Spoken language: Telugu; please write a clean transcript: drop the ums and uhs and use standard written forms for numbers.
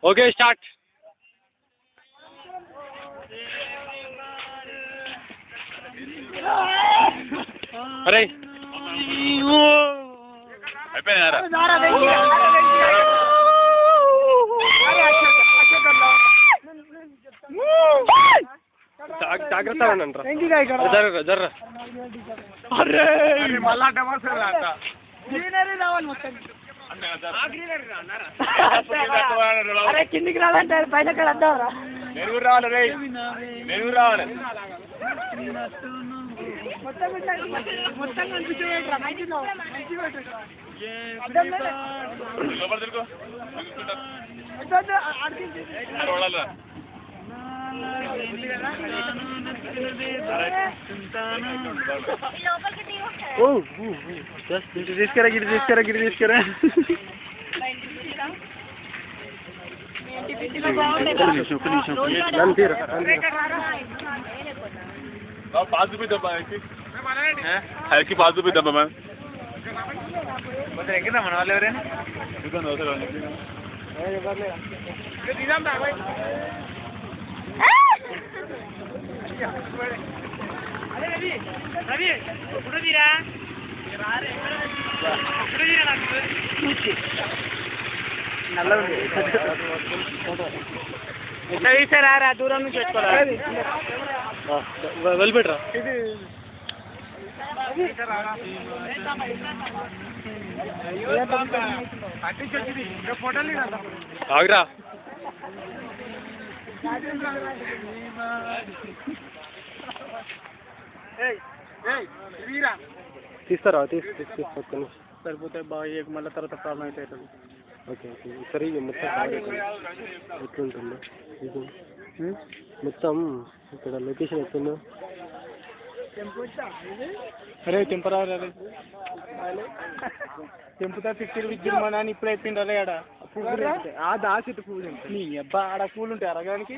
Okay start. అరే అయిపోయినారా? జాగ్రత్త అంటారా జర్ర. కిందికి రావాలంటే పైన అడ్డావరా నెల్లూరు రావాలి రే, నెల్లూరు రావాలి. లోపల తిరుగు. తీసుకురా గిడి తీసుకురా. पास भी दबा है कि पास भी दबा मैं ఎక్కడ మన వాళ్ళు ఎవరైనా నల్ల దూరం నుంచి పెట్టుకోవాలి. వెళ్ళిపెట్టరా. ఆగ్రా తీస్తారా? తీసుకొచ్చుకొని సరిపోతే బాగా మళ్ళీ తర్వాత ప్రాబ్లం అయితే అవుతుంది. ఓకే ఓకే సరే. మొత్తం ఎట్లుంటుందో ఇది మొత్తం ఇక్కడ లొకేషన్ ఎట్లుందో. అరే తెంపరావాలి తెంపుతా 50 రూపీస్ జుర్మానా అని ఇప్పుడు అయిపోయింది ఆడ పూలు ఆ దాసి పూలు నీ అబ్బా ఆడ పూలు ఉంటాయి అరగానికి.